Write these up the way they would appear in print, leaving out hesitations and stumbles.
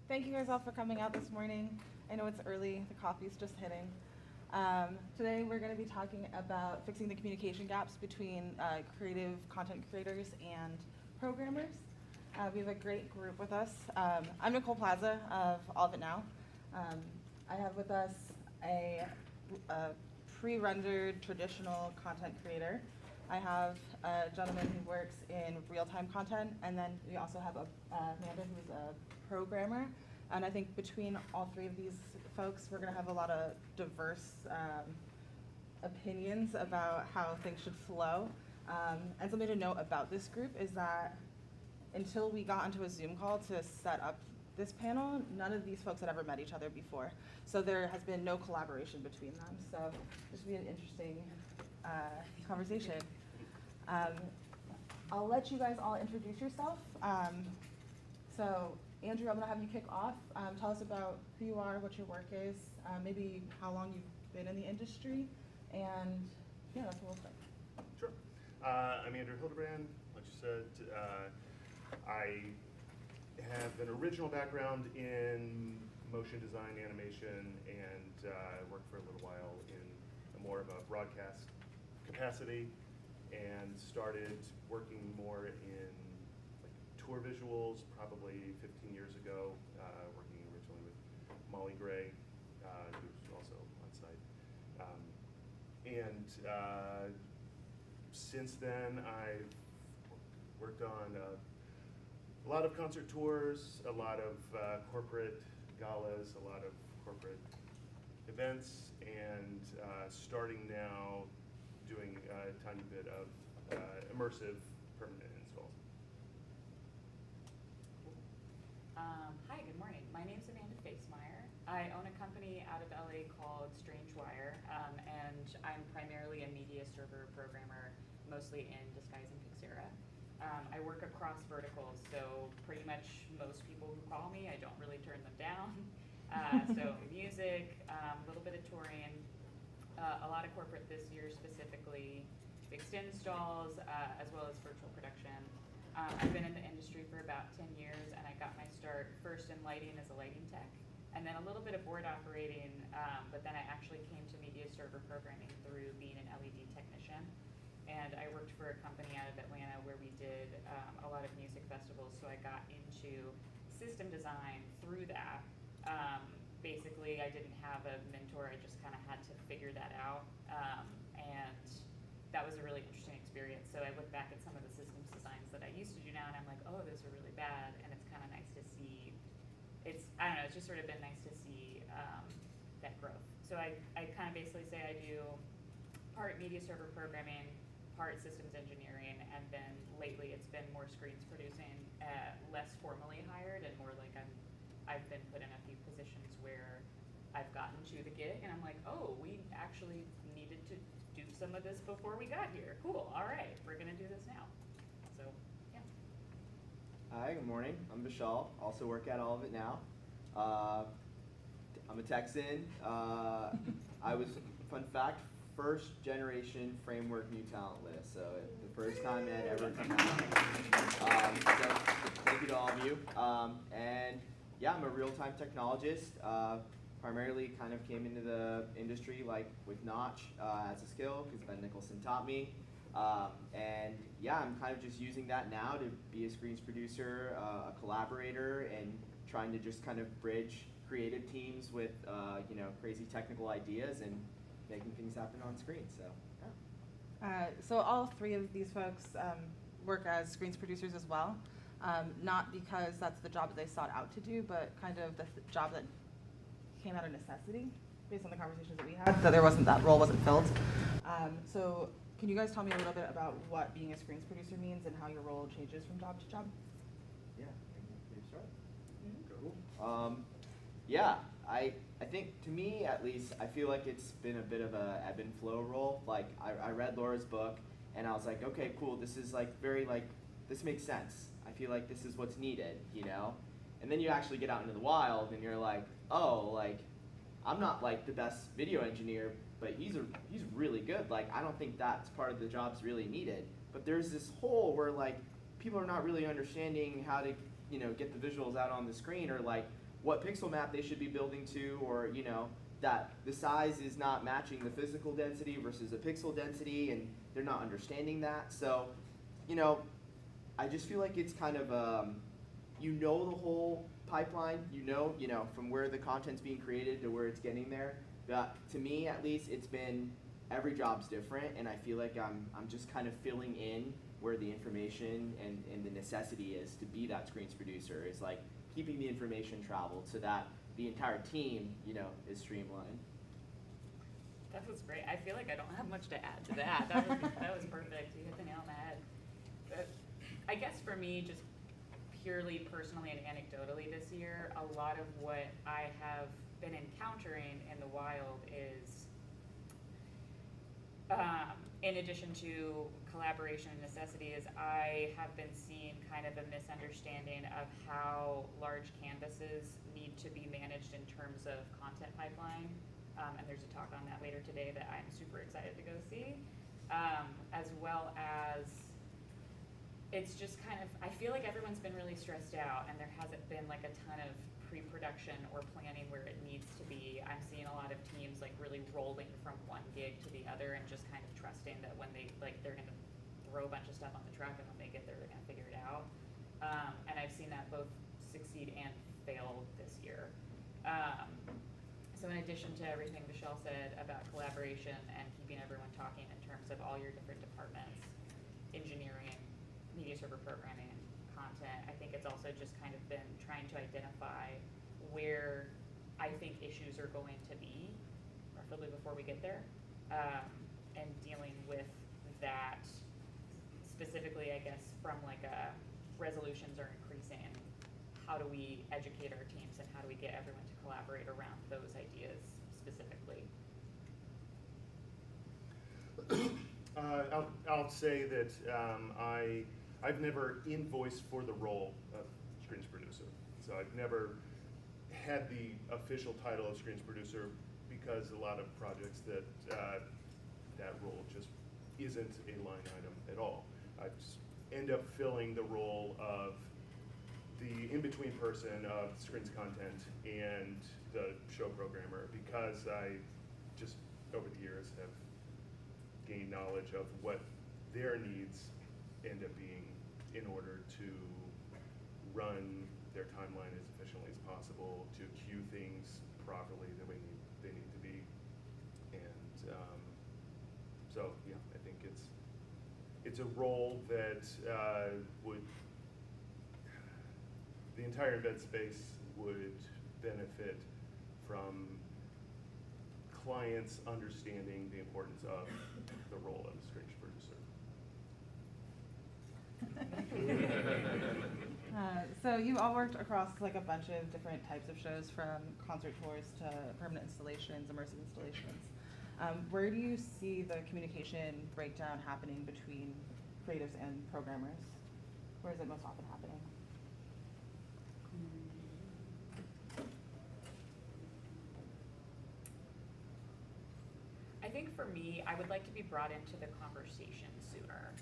Thank you guys all for coming out this morning. I know it's early, the coffee's just hitting. Today we're going to be talking about fixing the communication gaps between creative content creators and programmers. We have a great group with us. I'm Nicole Plaza of All of It Now. I have with us a pre-rendered traditional content creator. I have a gentleman who works in real-time content, and then we also have Amanda, who's a programmer. And I think between all three of these folks, we're going to have a lot of diverse opinions about how things should flow. And something to note about this group is that until we got onto a Zoom call to set up this panel, none of these folks had ever met each other before. So there has been no collaboration between them. So this will be an interesting conversation. I'll let you guys all introduce yourself. So Andrew, I'm gonna have you kick off. Tell us about who you are, what your work is, maybe how long you've been in the industry, and yeah, that's what we'll start. Sure. I'm Andrew Hildebrand. Like you said, I have an original background in motion design, animation, and worked for a little while in more of a broadcast capacity, and started working more in like tour visuals probably 15 years ago, working originally with Molly Gray, who's also on site. Since then, I've worked on a lot of concert tours, a lot of corporate galas, a lot of corporate events, and starting now doing a tiny bit of immersive permanent installs. Hi, good morning. My name's Amanda Facemeyer. I own a company out of LA called Strangewire, and I'm primarily a media server programmer, mostly in Disguise and Pixera. I work across verticals, so pretty much most people who call me, I don't really turn them down. So music, a little bit of touring, a lot of corporate this year specifically, fixed installs, as well as virtual production. I've been in the industry for about 10 years, and I got my start first in lighting as a lighting tech, and then a little bit of board operating, but then I actually came to media server programming through being an LED technician. And I worked for a company out of Atlanta where we did a lot of music festivals, so I got into system design through that. Basically, I didn't have a mentor, I just kind of had to figure that out, and that was a really interesting experience. So I look back at some of the systems designs that I used to do now, and I'm like, oh, those are really bad, and it's kind of nice to see, I don't know, it's just sort of been nice to see that growth. So I kind of basically say I do part media server programming, part systems engineering, and then lately it's been more screens producing, less formally hired, and more like I've been put in a few positions where I've gotten to the gig, and I'm like, oh, we actually needed to do some of this before we got here. Cool, all right, we're gonna do this now. So, yeah. Hi, good morning. I'm Vishal, also work at All of It Now. I'm a Texan. I was, fun fact, first generation framework new talent list, so the first time it had ever come out. So thank you to all of you. And yeah, I'm a real-time technologist. Primarily kind of came into the industry like with Notch as a skill because Ben Nicholson taught me. And yeah, I'm kind of just using that now to be a screens producer, a collaborator, and trying to just kind of bridge creative teams with crazy technical ideas and making things happen on screen. So yeah. So all three of these folks work as screens producers as well, not because that's the job that they sought out to do, but kind of the job that came out of necessity based on the conversations that we had, that role wasn't filled. So can you guys tell me a little bit about what being a screens producer means and how your role changes from job to job? Yeah, maybe start. Cool. Yeah, I think to me at least, I feel like it's been a bit of a ebb and flow role. Like I read Laura's book and I was like, okay, cool, this is like very like, this makes sense. I feel like this is what's needed, you know? And then you actually get out into the wild and you're like, oh, like, I'm not like the best video engineer, but he's really good. Like, I don't think that's part of the job's really needed. But there's this hole where like, people are not really understanding how to, get the visuals out on the screen, or like, what pixel map they should be building to, or that the size is not matching the physical density versus the pixel density, and they're not understanding that. So, I just feel like it's kind of the whole pipeline, from where the content's being created to where it's getting there. But to me, at least, it's been every job's different, and I feel like I'm just kind of filling in where the information and the necessity is to be that screens producer. Is like keeping the information traveled so that the entire team, is streamlined. That was great. I feel like I don't have much to add to that. That was perfect. You hit the nail on the head. But I guess for me, just purely personally and anecdotally this year, a lot of what I have been encountering in the wild is, in addition to collaboration and necessity, is I have been seeing kind of a misunderstanding of how large canvases need to be managed in terms of content pipeline. And there's a talk on that later today that I'm super excited to go see. As well as, it's just kind of, I feel like everyone's been really stressed out and there hasn't been like a ton of pre-production or planning where it needs to be. I'm seeing a lot of teams like really rolling from one gig to the other and just kind of trusting that when they, they're gonna throw a bunch of stuff on the truck and when they get there, they're gonna figure it out. And I've seen that both succeed and fail this year. So in addition to everything Michelle said about collaboration and keeping everyone talking in terms of all your different departments, engineering, media server programming, content, I think it's also just kind of been trying to identify where I think issues are going to be, preferably before we get there, and dealing with that specifically, I guess, from like a resolutions are increasing. How do we educate our teams and how do we get everyone to collaborate around those ideas specifically? I'll say that I've never invoiced for the role of screens producer. So I've never had the official title of screens producer because a lot of projects that that role just isn't a line item at all. I just end up filling the role of the in-between person of screens content and the show programmer because I just over the years have gained knowledge of what their needs end up being in order to run their timeline as efficiently as possible, to queue things properly the way they need to be. And so yeah, I think it's a role that would, the entire embed space would benefit from clients understanding the importance of the role of a screens producer. So you all worked across like a bunch of different types of shows, from concert tours to permanent installations, immersive installations. Where do you see the communication breakdown happening between creatives and programmers? Where is it most often happening? I think for me, I would like to be brought into the conversation sooner.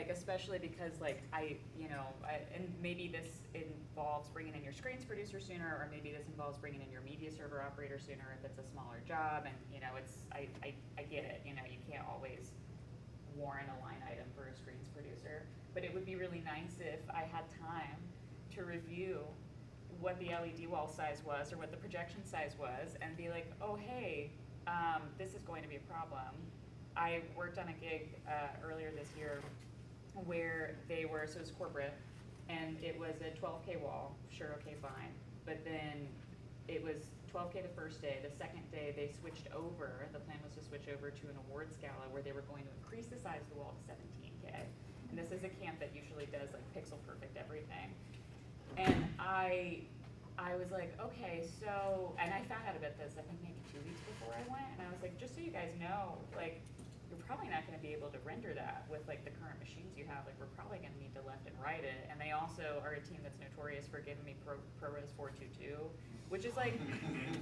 Especially because and maybe this involves bringing in your screens producer sooner, or maybe this involves bringing in your media server operator sooner if it's a smaller job. And I get it. You can't always warrant a line item for a screens producer, but it would be really nice if I had time to review what the LED wall size was or what the projection size was, and be like, oh hey, this is going to be a problem. I worked on a gig earlier this year where so it was corporate, and it was a 12K wall, sure, okay, fine. But then it was 12K the first day. The second day they switched over, the plan was to switch over to an awards gala where they were going to increase the size of the wall to 17K. And this is a camp that usually does like pixel perfect everything. And I was like, okay, so, and I found out about this, I think maybe 2 weeks before I went, and I was like, just so you guys know, like, you're probably not gonna be able to render that with like the current machines you have, like we're probably gonna need to left and right it. And they also are a team that's notorious for giving me ProRes 422, which is like,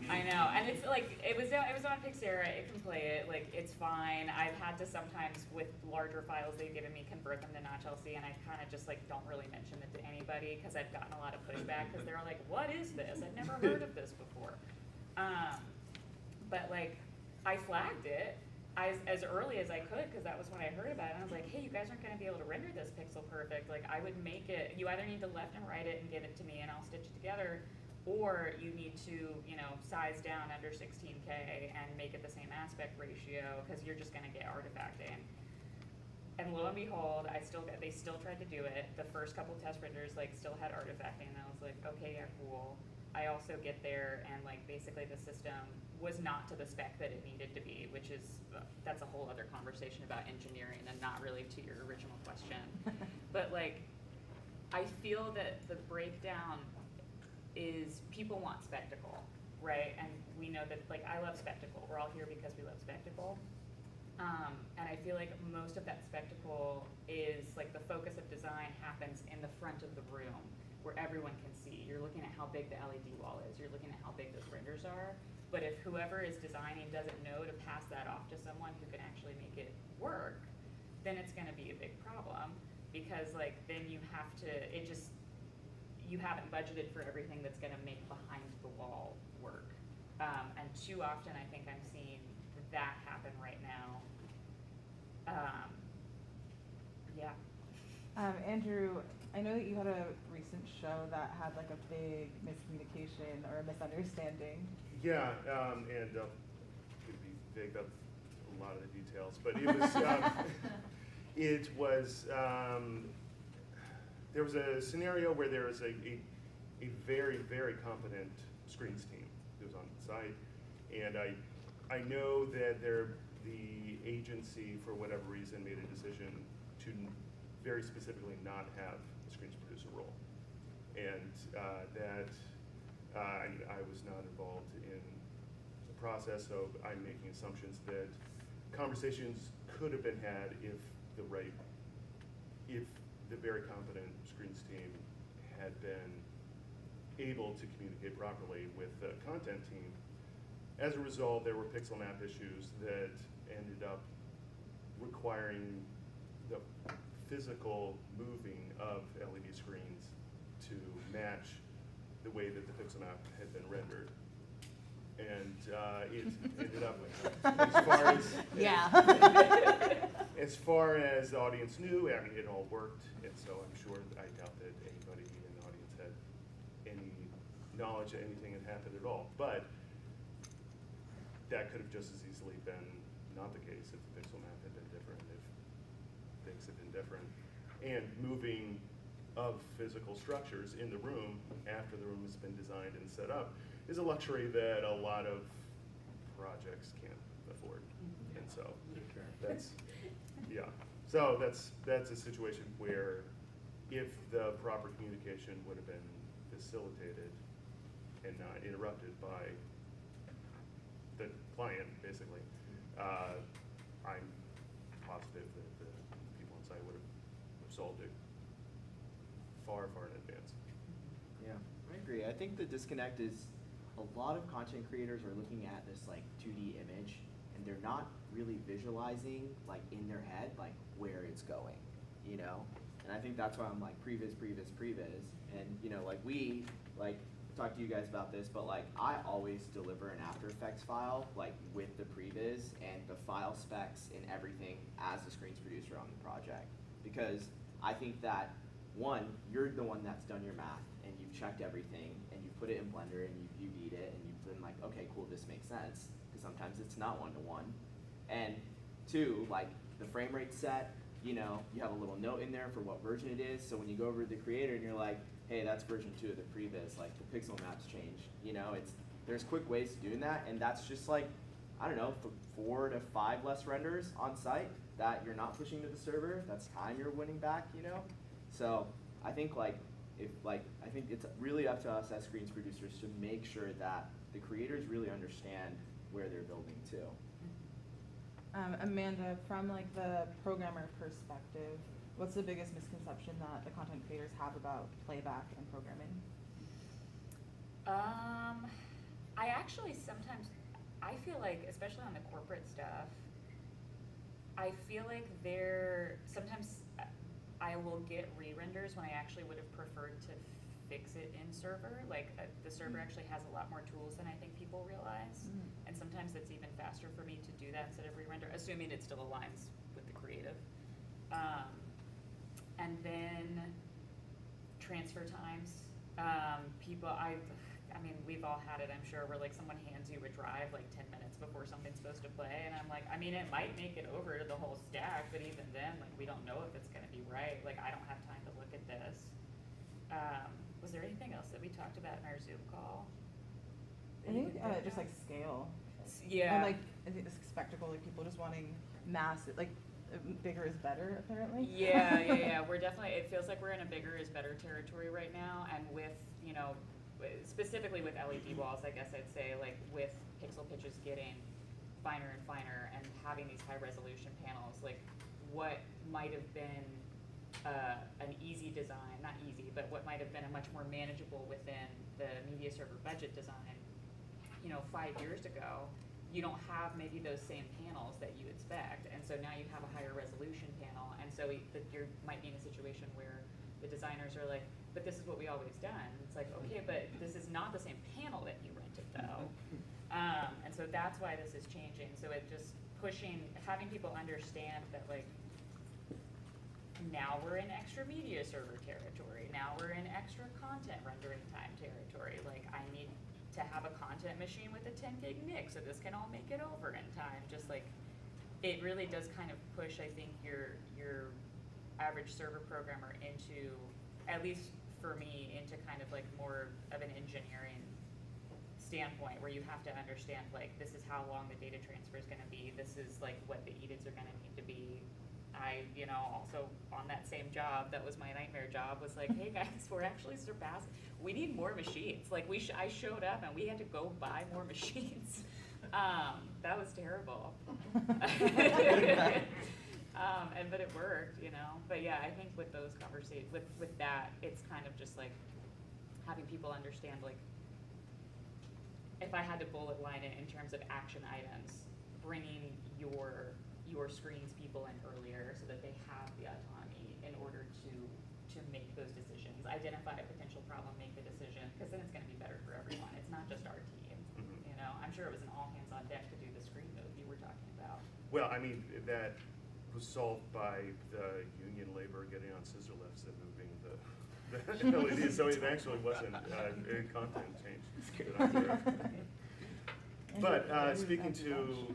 I know, and it's like, it was on Pixera, it can play it, like, it's fine. I've had to sometimes, with larger files they've given me, convert them to Notch LC, and I kind of just like don't really mention it to anybody, because I've gotten a lot of pushback, because they're like, what is this? I've never heard of this before. But like, I flagged it as early as I could, because that was when I heard about it, and I was like, hey, you guys aren't gonna be able to render this pixel perfect. Like, I would make it, you either need to left and right it and give it to me and I'll stitch it together, or you need to, you know, size down under 16K and make it the same aspect ratio, because you're just gonna get artifacting. And lo and behold, they still tried to do it. The first couple test renders like still had artifacting, and I was like, okay, yeah, cool. I also get there and like basically the system was not to the spec that it needed to be, which is, that's a whole other conversation about engineering and not really to your original question. But like, I feel that the breakdown is people want spectacle, right? And we know that, like, I love spectacle. We're all here because we love spectacle. And I feel like most of that spectacle is, like, the focus of design happens in the front of the room where everyone can see. You're looking at how big the LED wall is. You're looking at how big those renders are. But if whoever is designing doesn't know to pass that off to someone who can actually make it work, then it's gonna be a big problem, because like, then you have to, you haven't budgeted for everything that's gonna make behind the wall work. And too often I think I'm seeing that happen right now. Yeah. Andrew, I know that you had a recent show that had like a big miscommunication or a misunderstanding. Yeah, and to be vague about a lot of the details, but it was, there was a scenario where there was a very, very competent screens team that was on site, and I know that the agency, for whatever reason, made a decision to very specifically not have a screens producer role, and I was not involved in the process, so I'm making assumptions that conversations could have been had if the very competent screens team had been able to communicate properly with the content team. As a result, there were pixel map issues that ended up requiring the physical moving of LED screens to match the way that the pixel map had been rendered. And it ended up, as far as the audience knew, I mean, it all worked, and so I'm sure, I doubt that anybody in the audience had any knowledge that anything had happened at all. But that could have just as easily been not the case if the pixel map had been different, if things had been different. And moving of physical structures in the room after the room has been designed and set up is a luxury that a lot of projects can't afford. And so that's, yeah. So that's a situation where if the proper communication would have been facilitated and not interrupted by the client, basically, I'm positive that the people on site would have solved it far, far in advance. Yeah, I agree. I think the disconnect is a lot of content creators are looking at this like 2D image and they're not really visualizing like in their head like where it's going, you know? And I think that's why I'm like previs. And you know, like we talk to you guys about this, but like I always deliver an After Effects file like with the previs and the file specs and everything as the screens producer on the project, because I think that one, you're the one that's done your math and you've checked everything and you put it in Blender and you've UV'd it and you've been like, okay, cool, this makes sense, because sometimes it's not one-to-one. And two, like the frame rate set, you know, you have a little note in there for what version it is, so when you go over to the creator and you're like, hey, that's version 2 of the previs, like the pixel maps changed, you know, there's quick ways to doing that, and that's just like, I don't know, 4 to 5 less renders on site that you're not pushing to the server. That's time you're winning back, you know? So I think I think it's really up to us as screens producers to make sure that the creators really understand where they're building too. Amanda, from like the programmer perspective, what's the biggest misconception that the content creators have about playback and programming? I actually sometimes, I feel like, especially on the corporate stuff, I feel like sometimes I will get re-renders when I actually would have preferred to fix it in server. Like the server actually has a lot more tools than I think people realize. And sometimes it's even faster for me to do that instead of re-render, assuming it still aligns with the creative. And then transfer times. I mean, we've all had it, I'm sure, where like someone hands you a drive like 10 minutes before something's supposed to play, and I'm like, I mean, it might make it over to the whole stack, but even then, like, we don't know if it's gonna be right. Like, I don't have time to look at this. Was there anything else that we talked about in our Zoom call? I think just like scale. Yeah. And like I think this spectacle, like people just wanting mass, like bigger is better apparently. Yeah. We're definitely, it feels like we're in a bigger is better territory right now, and with, you know, specifically with LED walls, I guess I'd say, like with pixel pitches getting finer and finer and having these high resolution panels, like what might have been an easy design, not easy, but what might have been a much more manageable within the media server budget design, you know, 5 years ago, you don't have maybe those same panels that you expect, and so now you have a higher resolution panel, and so you might be in a situation where the designers are like, but this is what we always done. It's like, okay, but this is not the same panel that you rented though. And so that's why this is changing. So it just having people understand that like, now we're in extra media server territory. Now we're in extra content rendering time territory. Like I need to have a content machine with a 10 gig NIC so this can all make it over in time. Just like, it really does kind of push, I think, your average server programmer into, at least for me, into kind of like more of an engineering standpoint where you have to understand like this is how long the data transfer is going to be, this is like what the edits are going to need to be. I, you know, also on that same job, that was my nightmare job, was like, hey guys, we're actually surpassing, we need more machines. Like I showed up and we had to go buy more machines. That was terrible. But it worked, you know. But yeah, I think with those conversations, with that, it's kind of just like having people understand, like, if I had to bullet line it in terms of action items, bringing your screens people in earlier so that they have the autonomy in order to make those decisions, identify a potential problem, make the decision, because then it's going to be better for everyone. It's not just our team. You know, I'm sure it was an all hands on deck to do the screen move you were talking about. Well, I mean, that was solved by the union labor getting on scissor lifts and moving the LED, so it actually wasn't a content change. that I'm aware of. But speaking to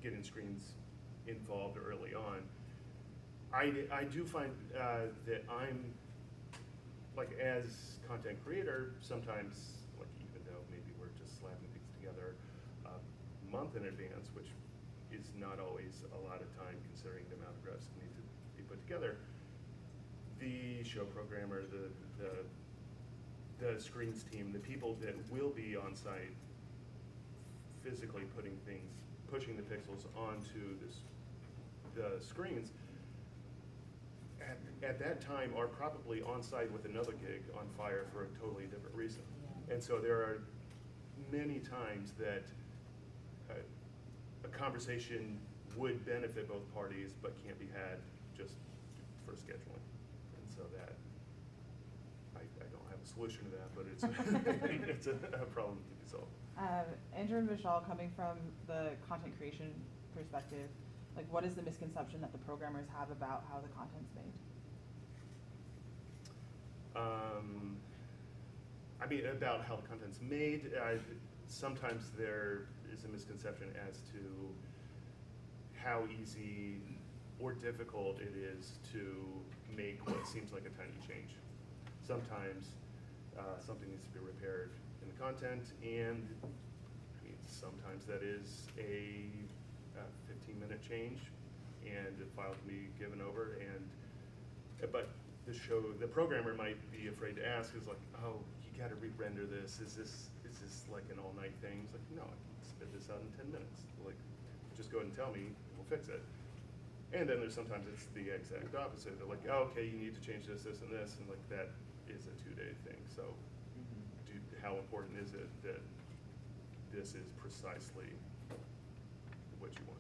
getting screens involved early on, I do find that I'm, like, as content creator, sometimes, like, even though maybe we're just slapping things together a month in advance, which is not always a lot of time considering the amount of drafts that need to be put together, the show programmer, the screens team, the people that will be on site physically pushing the pixels onto the screens, at that time are probably on site with another gig on fire for a totally different reason. Yeah. And so there are many times that a conversation would benefit both parties but can't be had just for scheduling. And so that, I don't have a solution to that, but it's a problem to be solved. Andrew and Vishal, coming from the content creation perspective, like what is the misconception that the programmers have about how the content's made? I mean, about how the content's made, sometimes there is a misconception as to how easy or difficult it is to make what seems like a tiny change. Sometimes something needs to be repaired in the content, and I mean, sometimes that is a 15-minute change, and the file can be given over. But the programmer might be afraid to ask, is like, oh, you got to re-render this. Is this like an all-night thing? It's like, no, I can spit this out in 10 minutes. Like, just go ahead and tell me, and we'll fix it. And then there's sometimes it's the exact opposite. They're like, oh, okay, you need to change this, this, and this, and like that is a 2-day thing. So how important is it that this is precisely what you want?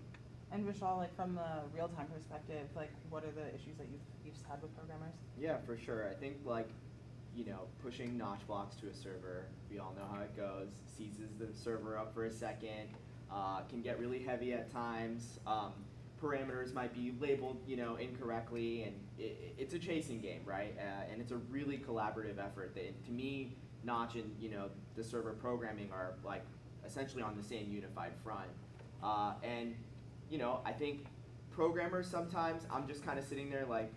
And Vishal, like from the real-time perspective, like what are the issues that you've had with programmers? Yeah, for sure. I think like, pushing notch blocks to a server, we all know how it goes, seizes the server up for a second, can get really heavy at times. Parameters might be labeled, incorrectly, and it's a chasing game, right? And it's a really collaborative effort. To me, Notch and the server programming are like essentially on the same unified front. And I think programmers sometimes, I'm just kind of sitting there like,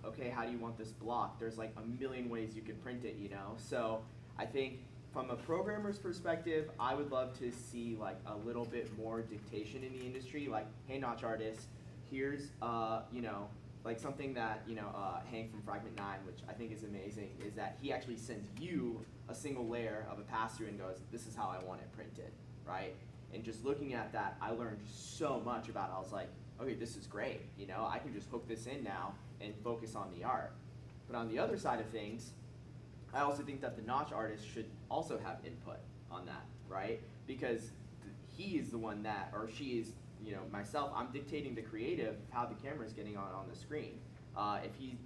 okay, how do you want this block? There's like a million ways you could print it, So I think from a programmer's perspective, I would love to see like a little bit more dictation in the industry. Like, hey, Notch artists, here's like something that Hank from Fragment 9, which I think is amazing, is that he actually sends you a single layer of a pass-through and goes, this is how I want it printed, right? And just looking at that, I learned so much about it. I was like, okay, this is great. I can just hook this in now and focus on the art. But on the other side of things, I also think that the Notch artist should also have input on that, right? Because he is the one that, or she is, myself, I'm dictating the creative, how the camera is getting on the screen. If he,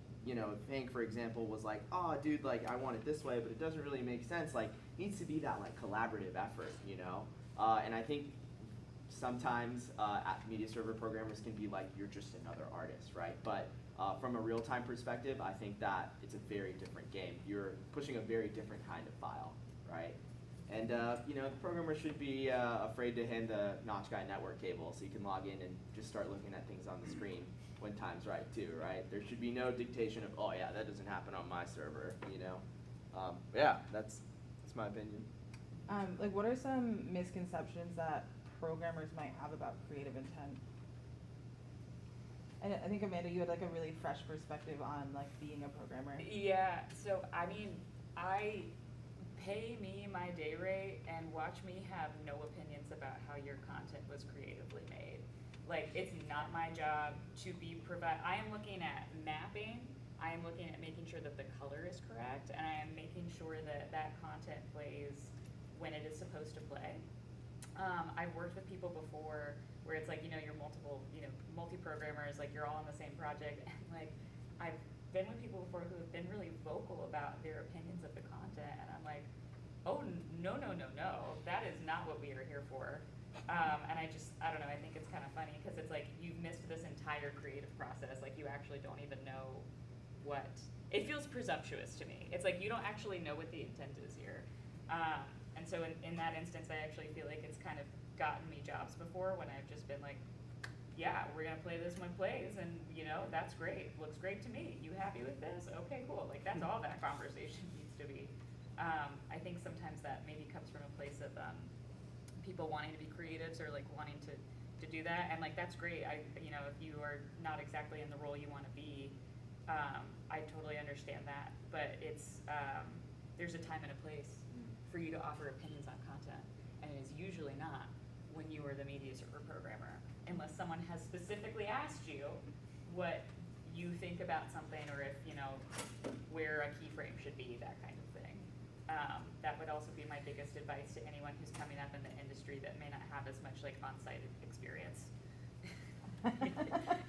Hank, for example, was like, oh, dude, like, I want it this way, but it doesn't really make sense, like, it needs to be that, like, collaborative effort, And I think sometimes media server programmers can be like, you're just another artist, right? But from a real-time perspective, I think that it's a very different game. You're pushing a very different kind of file, right? And the programmer should be afraid to hand the Notch Guy network cable so you can log in and just start looking at things on the screen when time's right too, right? There should be no dictation of, oh yeah, that doesn't happen on my server, Yeah, that's my opinion. Like what are some misconceptions that programmers might have about creative intent? And I think, Amanda, you had like a really fresh perspective on like being a programmer. Yeah, so I mean, pay me my day rate and watch me have no opinions about how your content was creatively made. Like, it's not my job to be I am looking at mapping, I am looking at making sure that the color is correct, and I am making sure that that content plays when it is supposed to play. I've worked with people before where it's like, you're multi-programmers, like you're all on the same project, and like, I've been with people before who have been really vocal about their opinions of the content, and I'm like, oh, no, that is not what we are here for. And I don't know, I think it's kind of funny, because it's like, you've missed this entire creative process, like you actually don't even know it feels presumptuous to me. It's like, you don't actually know what the intent is here. And so in that instance, I actually feel like it's kind of gotten me jobs before when I've just been like, yeah, we're gonna play this one plays, and that's great, looks great to me. You happy with this? Okay, cool. Like, that's all that conversation needs to be. I think sometimes that maybe comes from a place of people wanting to be creatives or like wanting to do that, and like that's great. If you are not exactly in the role you want to be, I totally understand that. But it's there's a time and a place for you to offer opinions on content, and it is usually not when you are the media server programmer, unless someone has specifically asked you what you think about something, or if where a keyframe should be, that kind of thing. That would also be my biggest advice to anyone who's coming up in the industry that may not have as much like on-site experience.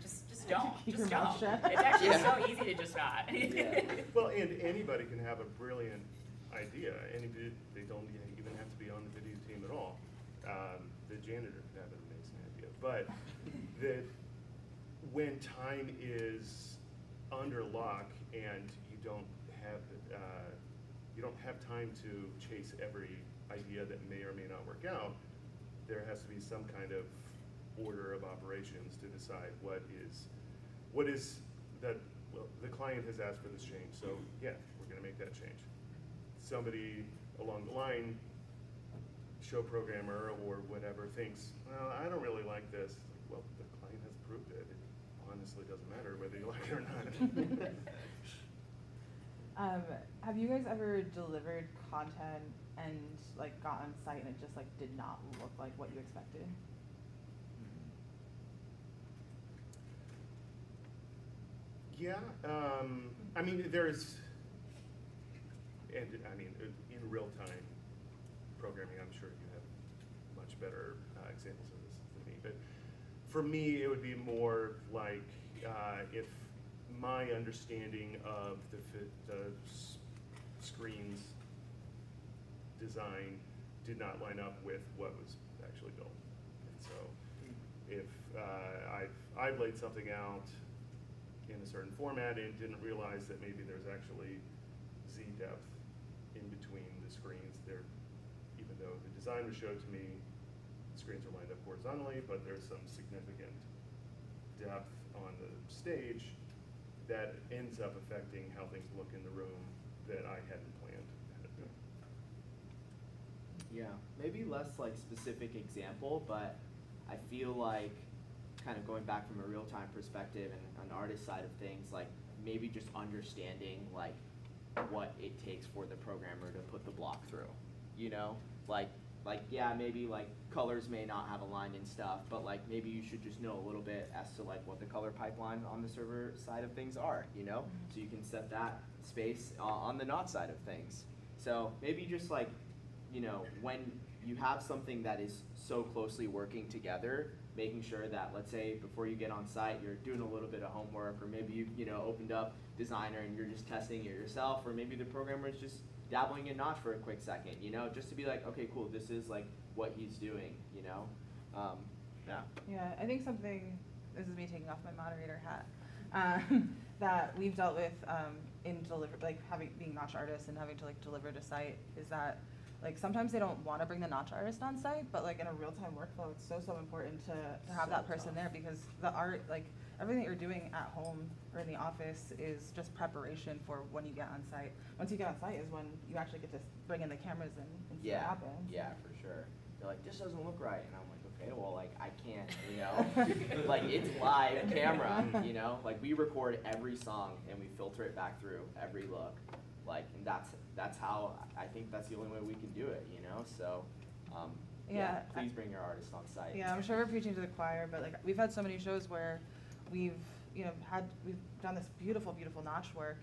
just don't. Keep your Just mouth don't. shut. It's actually so easy to just not. Well, and anybody can have a brilliant idea, and they don't even have to be on the video team at all. The janitor could have an amazing idea, but when time is under lock and you don't have time to chase every idea that may or may not work out, there has to be some kind of order of operations to decide what is that, well, the client has asked for this change, so yeah, we're gonna make that change. Somebody along the line, show programmer or whatever, thinks, well, I don't really like this. Well, the client has approved it. It honestly doesn't matter whether you like it or not. Have you guys ever delivered content and like got on site and it just like did not look like what you expected? Yeah, I mean, there's, and I mean, in real-time programming, I'm sure you have much better examples of this than me. But for me, it would be more like if my understanding of the screen's design did not line up with what was actually built. And so if I've laid something out in a certain format and didn't realize that maybe there's actually Z depth in between the screens there, even though the design was showed to me, the screens are lined up horizontally, but there's some significant depth on the stage that ends up affecting how things look in the room that I hadn't planned ahead of time. Yeah, maybe less like specific example, but I feel like kind of going back from a real-time perspective and on the artist side of things, like maybe just understanding like what it takes for the programmer to put the block through, you know? Like yeah, maybe like colors may not have aligned and stuff, but like maybe you should just know a little bit as to like what the color pipeline on the server side of things are, you know? So you can set that space on the not side of things. So maybe just like, you know, when you have something that is so closely working together, making sure that, let's say, before you get on site, you're doing a little bit of homework, or maybe you know, opened up Designer and you're just testing it yourself, or maybe the programmer is just dabbling in Notch for a quick second, you know, just to be like, okay, cool, this is like what he's doing, you know? Yeah. Yeah, I think something, this is me taking off my moderator hat, that we've dealt with in like being Notch artists and having to like deliver to site is that like sometimes they don't want to bring the Notch artist on site, but like in a real-time workflow, it's so important to have So that person tough. there, because the art, like everything that you're doing at home or in the office is just preparation for when you get on site. Once you get on site is when you actually get to bring in the cameras and see what Yeah, happens. yeah, for sure. They're like, this doesn't look right, and I'm like, okay, well, like, I can't, you know? Like, it's live camera, you know? Like, we record every song, and we filter it back through every look. Like, and that's how, I think that's the only way we can do it, you know? So, Yeah, please bring your artist on site. Yeah, I'm sure we're preaching to the choir, but like we've had so many shows where we've done this beautiful Notch work,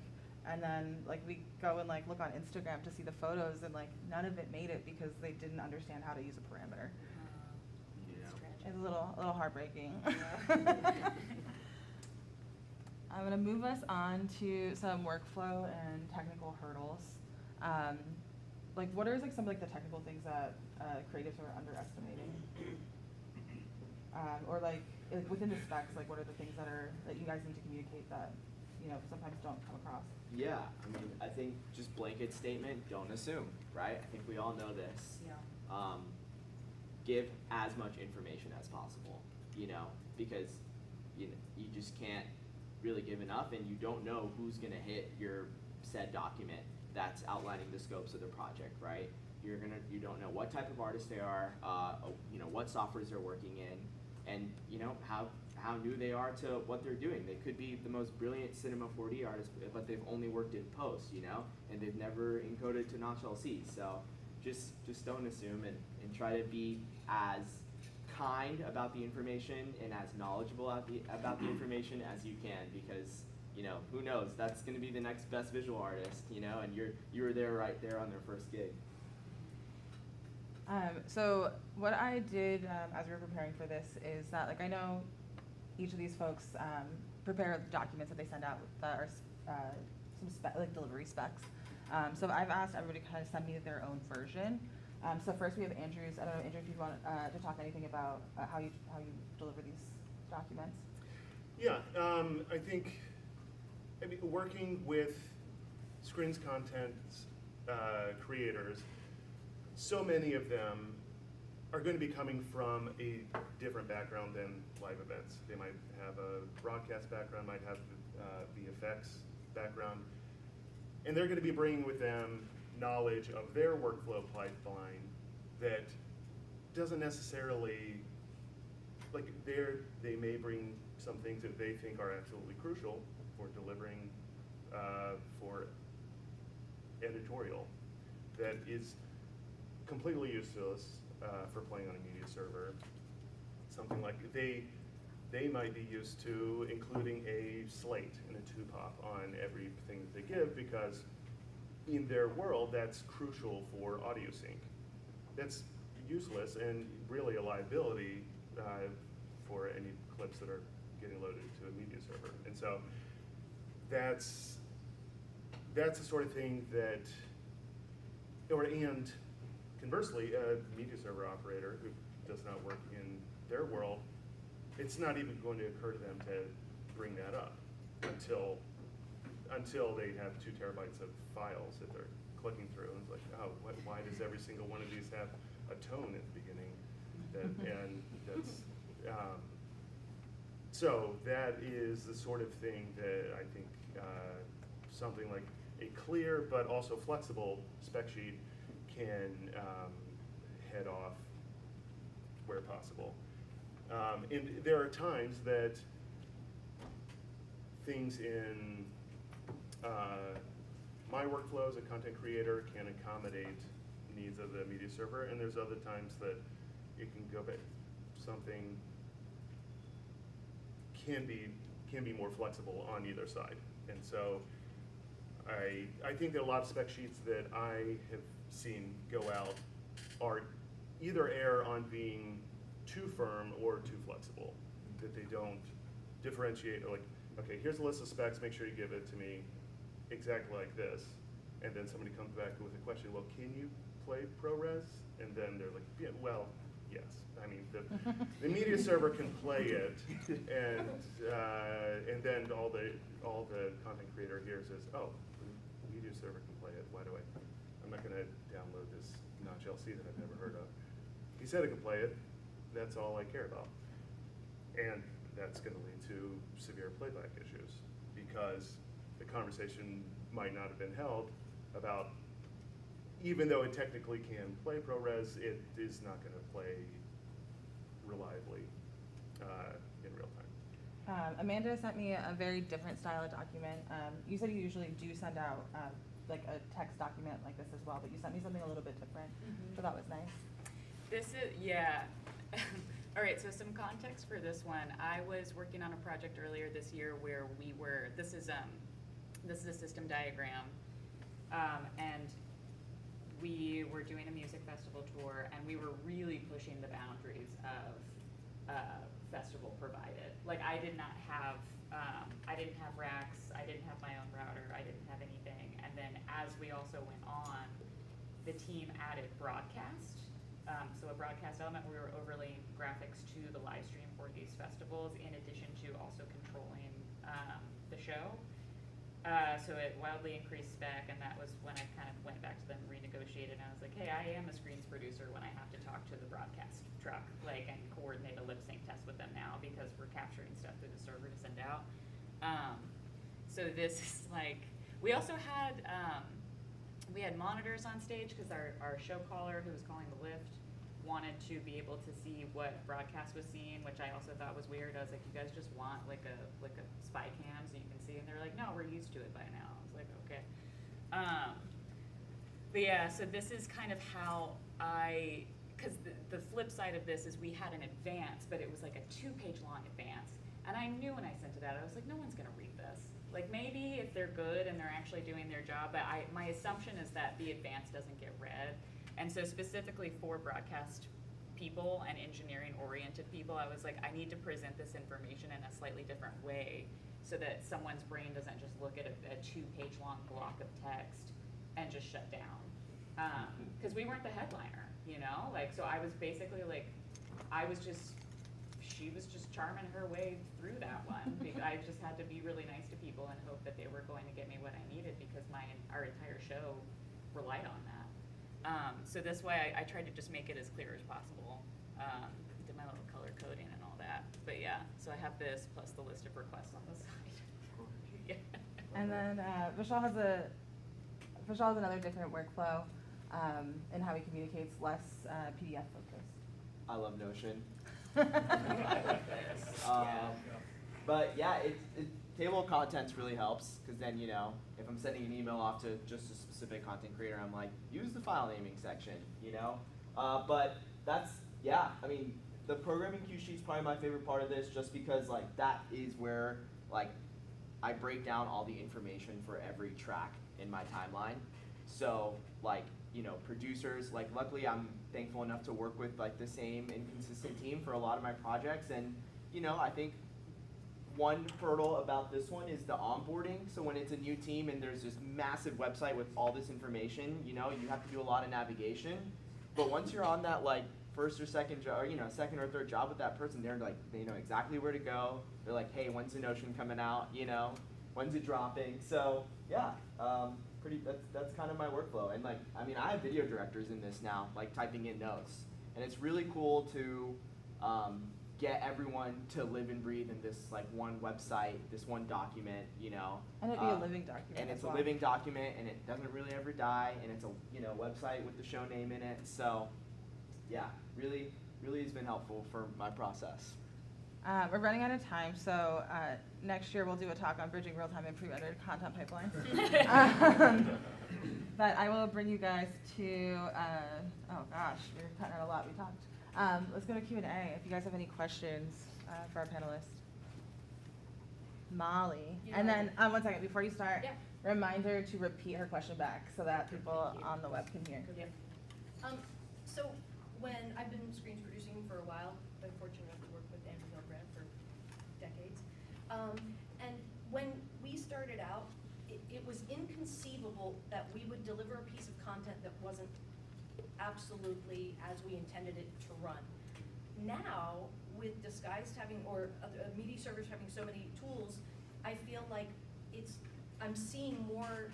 and then like we go and like look on Instagram to see the photos, and like none of it made it because they didn't understand how to use a parameter. It's tragic. It's a little heartbreaking. Yeah. I'm gonna move us on to some workflow and technical hurdles. Like what are like some of like the technical things that creatives are underestimating? Or like within the specs, like what are the things that you guys need to communicate that, you know, sometimes don't come across? Yeah, I mean, I think just blanket statement, don't assume, right? I think we all know this. Yeah. Give as much information as possible, you know, because you just can't really give enough, and you don't know who's gonna hit your said document that's outlining the scopes of the project, right? You don't know what type of artist they are, you know, what softwares they're working in, and you know how new they are to what they're doing. They could be the most brilliant Cinema 4D artists, but they've only worked in post, you know, and they've never encoded to Notch LC. So just don't assume, and try to be as kind about the information and as knowledgeable about the information as you can, because you know, who knows, that's going to be the next best visual artist, you know, and you were there right there on their first gig. So what I did as we were preparing for this is that, like, I know each of these folks prepare documents that they send out that are some like delivery specs. So I've asked everybody to kind of send me their own version. So first we have Andrews. I don't know, Andrew, if you want to talk anything about how you deliver these documents. Yeah, I think working with Screens content creators, so many of them are going to be coming from a different background than live events. They might have a broadcast background, might have VFX background, and they're going to be bringing with them knowledge of their workflow pipeline that doesn't necessarily, like they may bring some things that they think are absolutely crucial for delivering for editorial that is completely useless for playing on a media server. Something like they might be used to including a slate and a two-pop on everything that they give, because in their world, that's crucial for audio sync. That's useless and really a liability for any clips that are getting loaded to a media server. And so that's the sort of thing that, and conversely, a media server operator who does not work in their world, it's not even going to occur to them to bring that up until they have 2 terabytes of files that they're clicking through, and it's like, oh, why does every single one of these have a tone at the beginning? And that's, so that is the sort of thing that I think something like a clear but also flexible spec sheet can head off where possible. And there are times that things in my workflow as a content creator can accommodate needs of the media server, and there's other times that it can go back. Something can be more flexible on either side. And so I think that a lot of spec sheets that I have seen go out are either err on being too firm or too flexible, that they don't differentiate, like, okay, here's a list of specs, make sure you give it to me exactly like this. And then somebody comes back with a question, well, can you play ProRes? And then they're like, yeah, well, yes. I mean, the media server can play it, and then all the content creator hears is, oh, the media server can play it. Why do I'm not going to download this Notch LC that I've never heard of. He said it could play it. That's all I care about. And that's going to lead to severe playback issues, because the conversation might not have been held about, even though it technically can play ProRes, it is not going to play reliably in real time. Amanda sent me a very different style of document. You said you usually do send out like a text document like this as well, but you sent me something a little bit different, so that was nice. This is, yeah. All right, so some context for this one. I was working on a project earlier this year where this is a system diagram, and we were doing a music festival tour, and we were really pushing the boundaries of festival provided. Like, I didn't have racks, I didn't have my own router, I didn't have anything. And then as we also went on, the team added broadcast. So a broadcast element, we were overlaying graphics to the live stream for these festivals, in addition to also controlling the show. So it wildly increased spec, and that was when I kind of went back to them, renegotiated, and I was like, hey, I am a screens producer when I have to talk to the broadcast truck, like, and coordinate a lip sync test with them now, because we're capturing stuff through the server to send out. So this is like, we also had, we had monitors on stage, because our show caller, who was calling the lift, wanted to be able to see what broadcast was seeing, which I also thought was weird. I was like, you guys just want like a spy cam so you can see? And they're like, no, we're used to it by now. I was like, okay. But yeah, so this is kind of how because the flip side of this is we had an advance, but it was like a 2-page long advance. And I knew when I sent it out, I was like, no one's gonna read this. Like, maybe if they're good and they're actually doing their job, but my assumption is that the advance doesn't get read. And so specifically for broadcast people and engineering-oriented people, I was like, I need to present this information in a slightly different way so that someone's brain doesn't just look at a 2-page long block of text and just shut down. Because we weren't the headliner, you know? Like, so I was basically like, she was just charming her way through that one. I just had to be really nice to people and hope that they were going to get me what I needed, because our entire show relied on that. So this way I tried to just make it as clear as possible. Did my little color coding and all that. But yeah, so I have this plus the list of requests on the side. Yeah. And then Vishal has another different workflow in how he communicates, less PDF focused. I love Notion. But yeah, table of contents really helps, because then, you know, if I'm sending an email off to just a specific content creator, I'm like, use the file naming section, you know? But that's, yeah, I mean, the programming cue sheet's probably my favorite part of this, just because like that is where like I break down all the information for every track in my timeline. So like, you know, producers, like luckily I'm thankful enough to work with like the same and consistent team for a lot of my projects, and you know, I think one hurdle about this one is the onboarding. So when it's a new team and there's this massive website with all this information, you know, you have to do a lot of navigation. But once you're on that like first or second job, or you know, second or third job with that person, they're like, they know exactly where to go. They're like, hey, when's the Notion coming out? You know, when's it dropping? So yeah, that's kind of my workflow. And like, I mean, I have video directors in this now, like typing in notes, and it's really cool to get everyone to live and breathe in this like one website, this one document, you know. And it'd be a living document. And it's as a well. living document, and it doesn't really ever die, and it's a, you know, website with the show name in it. So yeah, really has been helpful for my process. We're running out of time, so next year we'll do a talk on bridging real-time and pre-rendered content pipelines. But I will bring you guys to, oh gosh, we're cutting out a lot, we talked. Let's go to Q&A, if you guys have any questions for our panelists. Molly, and then, one second, before you start, Yeah. reminder to repeat her question back so that people Thank you. on the web can hear. Yep. So when I've been screens producing for a while, been fortunate enough to work with Andrew Hildebrandt for decades. And when we started out, it was inconceivable that we would deliver a piece of content that wasn't absolutely as we intended it to run. Now, with Disguised having, or media servers having so many tools, I feel like I'm seeing more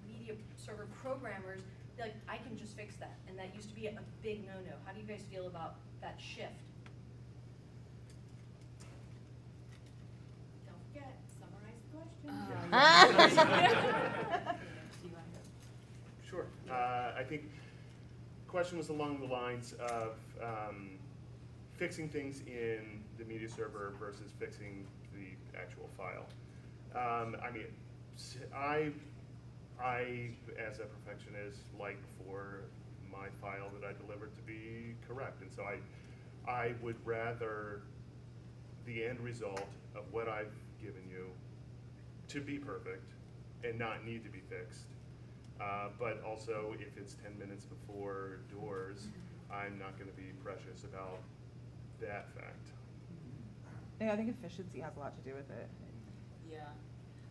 media server programmers, like I can just fix that, and that used to be a big no-no. How do you guys feel about that shift? Don't forget, summarize the question. Do you want to go? Sure. I think the question was along the lines of fixing things in the media server versus fixing the actual file. I mean, I, as a perfectionist, like for my file that I deliver to be correct, and so I would rather the end result of what I've given you to be perfect and not need to be fixed. But also, if it's 10 minutes before doors, I'm not going to be precious about that fact. Yeah, I think efficiency has a lot to do with it. Yeah,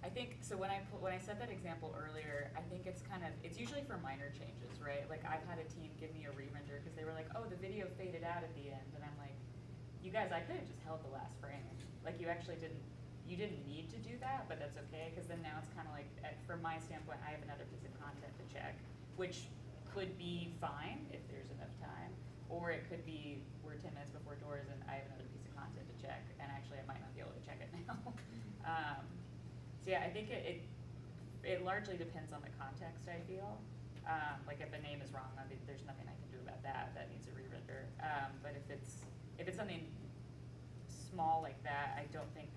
I think, so when I said that example earlier, I think it's usually for minor changes, right? Like I've had a team give me a re-render because they were like, oh, the video faded out at the end, and I'm like, you guys, I could have just held the last frame. Like you actually you didn't need to do that, but that's okay, because then now it's kind of like, from my standpoint, I have another piece of content to check, which could be fine if there's enough time, or it could be we're 10 minutes before doors and I have another piece of content to check, and actually I might not be able to check it now. So yeah, I think it largely depends on the context, I feel. Like if a name is wrong, I mean, there's nothing I can do about that. That needs a re-render. But if it's something small like that, I don't think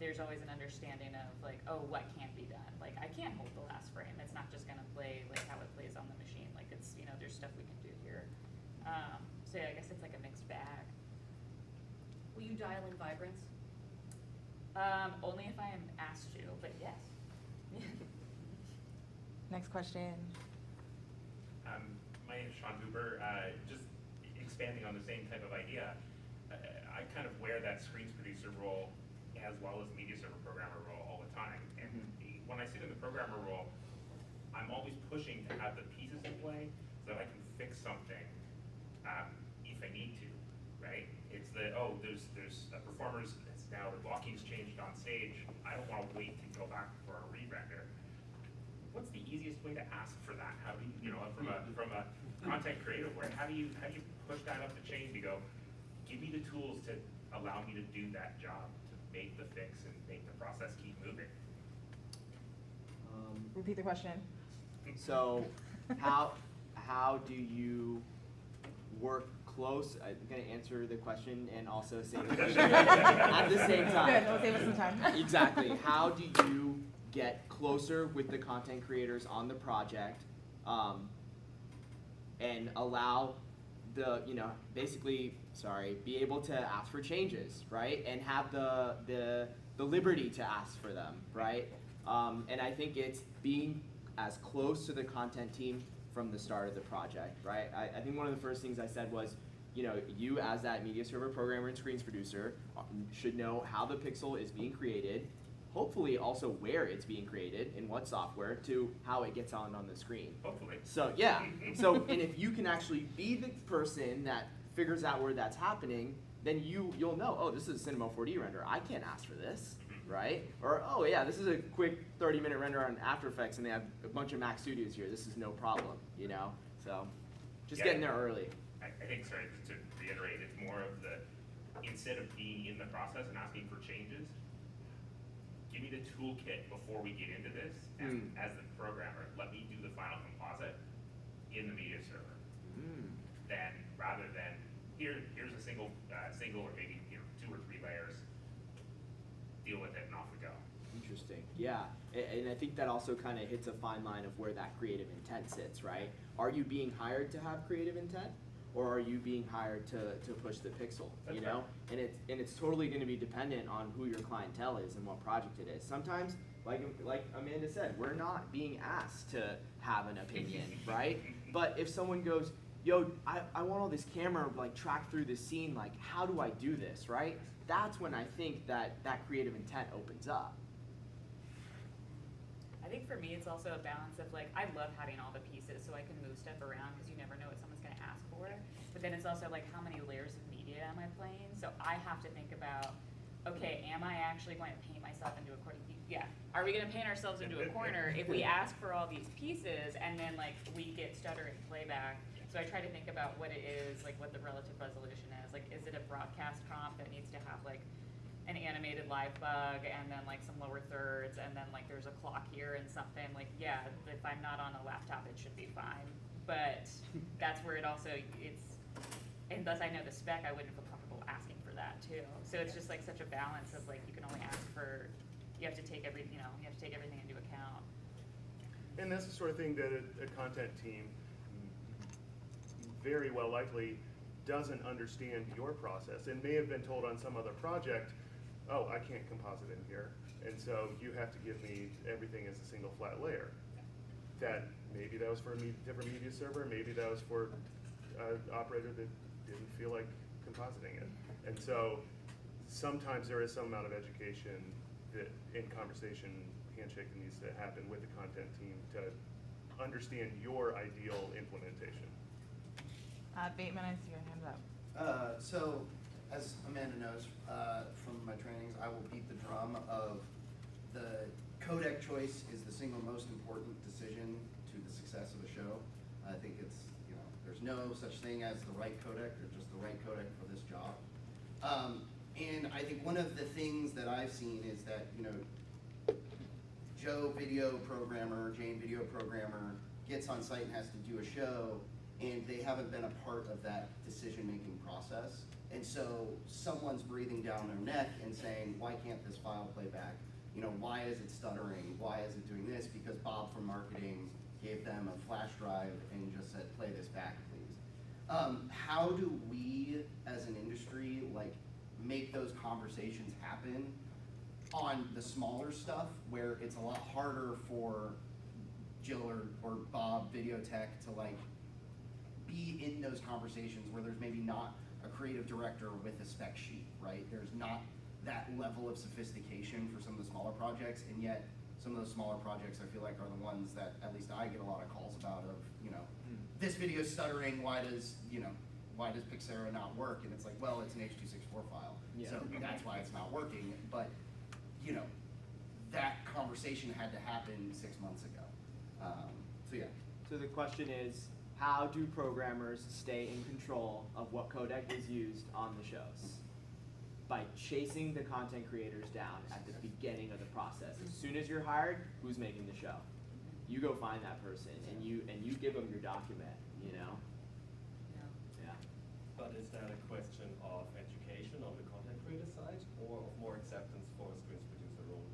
there's always an understanding of like, oh, what can't be done. Like I can't hold the last frame. It's not just gonna play like how it plays on the machine. Like it's, you know, there's stuff we can do here. So yeah, I guess it's like a mixed bag. Will you dial in vibrance? Only if I am asked to, but yes. Next question. My name is Sean Hooper. Just expanding on the same type of idea, I kind of wear that screens producer role as well as media server programmer role all the time. And when I sit in the programmer role, I'm always pushing to have the pieces in play so that I can fix something if I need to, right? It's the, oh, there's a performer's, it's now the blocking's changed on stage. I don't want to wait to go back for a re-render. What's the easiest way to ask for that? How do you, from a content creative way, how do you push that up the chain to go, give me the tools to allow me to do that job, to make the fix and make the process keep moving? Repeat the question. So how do you work close? I'm going to answer the question and also say the question at the same time. Good, we'll save us some time. Exactly. How do you get closer with the content creators on the project and allow basically, be able to ask for changes, right? And have the liberty to ask for them, right? And I think it's being as close to the content team from the start of the project, right? I think one of the first things I said was, you as that media server programmer and screens producer should know how the pixel is being created, hopefully also where it's being created, in what software, to how it gets on the screen. Hopefully. So yeah, and if you can actually be the person that figures out where that's happening, then you'll know, oh, this is a Cinema 4D render, I can't ask for this, right? Or, oh yeah, this is a quick 30-minute render on After Effects and they have a bunch of Mac Studios here, this is no problem, So, just getting there early. I think, sorry, just to reiterate, it's more of the, instead of being in the process and asking for changes, give me the toolkit before we get into this, and as the programmer, let me do the final composite in the media server. Then, rather than, here's a single or maybe 2 or 3 layers, deal with it and off we go. Interesting. Yeah, and I think that also kind of hits a fine line of where that creative intent sits, right? Are you being hired to have creative intent, or are you being hired to push the pixel? That's Right. And it's totally going to be dependent on who your clientele is and what project it is. Sometimes, like Amanda said, we're not being asked to have an opinion, right? But if someone goes, yo, I want all this camera track through this scene, how do I do this, right? That's when I think that creative intent opens up. I think for me, it's also a balance of I love having all the pieces so I can move stuff around because you never know what someone's gonna ask for. But then it's also how many layers of media am I playing? So I have to think about, okay, am I actually going to paint myself into a corner? Yeah, are we gonna paint ourselves into a corner if we ask for all these pieces and then we get stuttering playback? So I try to think about what it is, what the relative resolution is. Is it a broadcast comp that needs to have an animated live bug and then some lower thirds and then there's a clock here and something yeah, if I'm not on a laptop it should be fine. But that's where it also and thus I know the spec, I wouldn't feel comfortable asking for that too. So it's just such a balance of you can only ask for, you have to take everything, you have to take everything into account. And that's the sort of thing that a content team very well likely doesn't understand your process and may have been told on some other project, oh, I can't composite in here, and so you have to give me everything as a single flat layer. That maybe that was for a different media server, maybe that was for an operator that didn't feel like compositing it. And so sometimes there is some amount of education that in conversation, handshake needs to happen with the content team to understand your ideal implementation. Bateman, I see your hand up. So, as Amanda knows from my trainings, I will beat the drum of the codec choice is the single most important decision to the success of a show. I think it's, there's no such thing as the right codec, there's just the right codec for this job. And I think one of the things that I've seen is that, Joe video programmer, Jane video programmer gets on site and has to do a show, and they haven't been a part of that decision-making process. And so someone's breathing down their neck and saying, why can't this file play back? Why is it stuttering? Why is it doing this? Because Bob from marketing gave them a flash drive and just said, play this back, please. How do we, as an industry, make those conversations happen on the smaller stuff where it's a lot harder for Jill or Bob, video tech, to be in those conversations where there's maybe not a creative director with a spec sheet, right? There's not that level of sophistication for some of the smaller projects, and yet some of those smaller projects I feel like are the ones that at least I get a lot of calls about of, this video's stuttering, why does Pixera not work? And it's well, it's an H.264 file, so that's why it's not working. But, that conversation had to happen 6 months ago. So yeah. So the question is, how do programmers stay in control of what codec is used on the shows? By chasing the content creators down at the beginning of the process. As soon as you're hired, who's making the show? You go find that person and you give them your document, Yeah. But is that a question of education on the content creator side or of more acceptance for a screens producer role?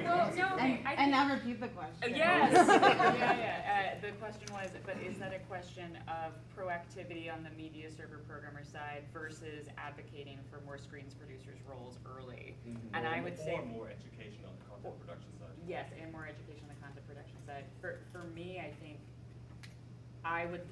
Well, no, And now repeat the question. Yes. Yeah. the question was, but is that a question of proactivity on the media server programmer side versus advocating for more screens producers roles early? And I would say. Or more education on the content production side. Yes, and more education on the content production side. For me, I think I would,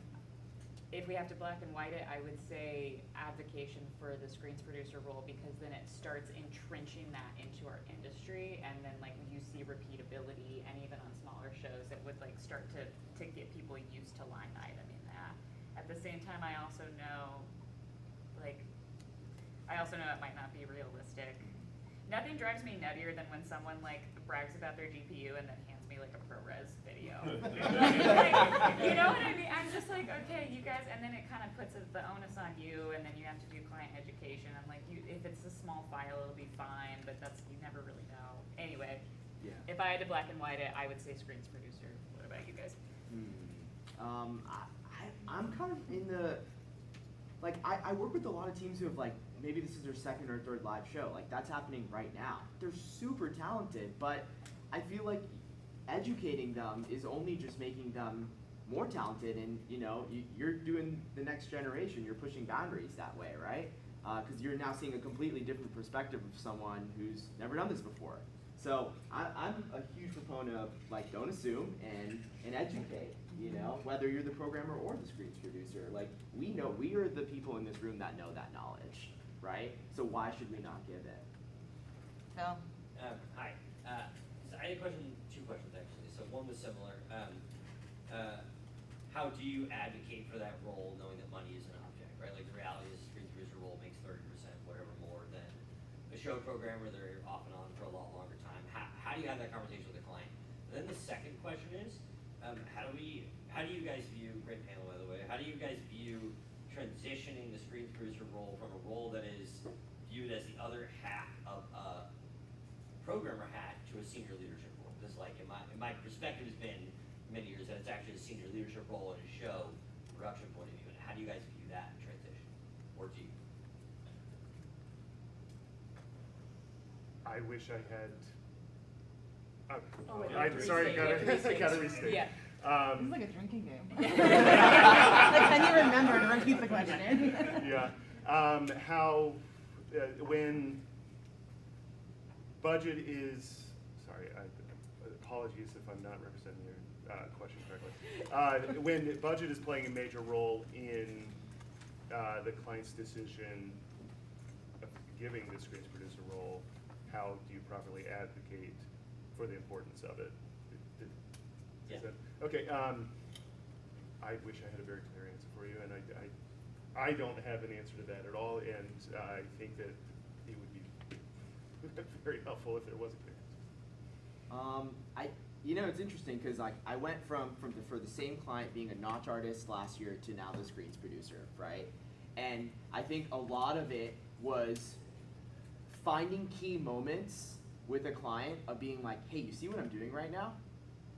if we have to black and white it, I would say advocation for the screens producer role, because then it starts entrenching that into our industry, and then like you see repeatability, and even on smaller shows, it would like start to get people used to line iteming that. At the same time, I also know it might not be realistic. Nothing drives me nuttier than when someone like brags about their GPU and then hands me like a ProRes video. Like, you know what I mean? I'm just like, okay, you guys, and then it kind of puts the onus on you, and then you have to do client education. I'm like, if it's a small file, it'll be fine, but you never really know. Anyway, Yeah. if I had to black and white it, I would say screens producer. What about you guys? I'm kind of in the, like, I work with a lot of teams who have, like, maybe this is their second or third live show. Like, that's happening right now. They're super talented, but I feel like educating them is only just making them more talented, and, you know, you're doing the next generation. You're pushing boundaries that way, right? Because you're now seeing a completely different perspective of someone who's never done this before. So I'm a huge proponent of, like, don't assume and educate, you know, whether you're the programmer or the screens producer. Like, we are the people in this room that know that knowledge, right? So why should we not give it? Phil? Hi. So I had a question, two questions actually. So one was similar. How do you advocate for that role knowing that money is an object, right? Like the reality is screen producer role makes 30%, whatever more than a show programmer. They're off and on for a lot longer time. How do you have that conversation with the client? And then the second question is, how do you guys view, great panel by the way, how do you guys view transitioning the screen producer role from a role that is viewed as the other half of a programmer hat to a senior leadership role? Because like in my perspective has been many years that it's actually a senior leadership role in a show production point of view. And how do you guys view that transition? Or do you? I wish I had. Oh, I'm sorry, gotta restate. Yeah. This is like a drinking game. Like, can you remember to repeat the question? Yeah. When budget is, sorry, apologies if I'm not representing your question correctly. When budget is playing a major role in the client's decision of giving the screens producer role, how do you properly advocate for the importance of it? Yeah. Okay, I wish I had a very clear answer for you, and I don't have an answer to that at all, and I think that it would be very helpful if there was a clear answer. You know, it's interesting because like I went for the same client being a notch artist last year to now the screens producer, right? And I think a lot of it was finding key moments with a client of being like, hey, you see what I'm doing right now?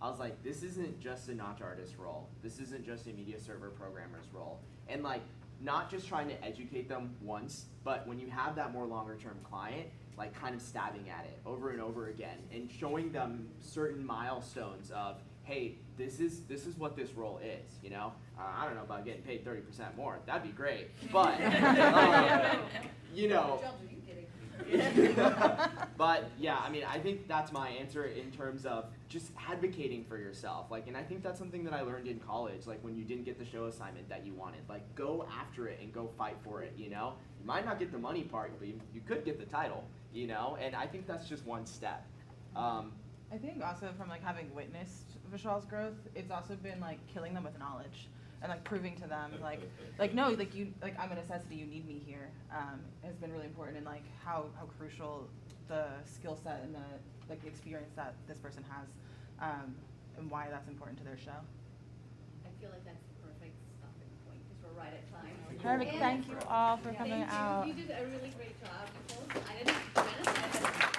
I was like, this isn't just a notch artist role. This isn't just a media server programmer's role. And like, not just trying to educate them once, but when you have that more longer term client, like kind of stabbing at it over and over again and showing them certain milestones of, hey, this is what this role is, you know? I don't know about getting paid 30% more. That'd be great. But, you know. What jobs are you getting? But yeah, I mean, I think that's my answer in terms of just advocating for yourself. Like, and I think that's something that I learned in college, like when you didn't get the show assignment that you wanted. Like, go after it and go fight for it, you know? You might not get the money part, but you could get the title, you know? And I think that's just one step. I think also from like having witnessed Vishal's growth, it's also been like killing them with knowledge and like proving to them like no, like you, like I'm a necessity, you need me here, has been really important, and like how crucial the skill set and the experience that this person has, and why that's important to their show. I feel like that's the perfect stopping point because we're right at time. Perfect. And- Thank you all for coming Thank you. out. You did a really great job, Nicole. I didn't, Janice, I had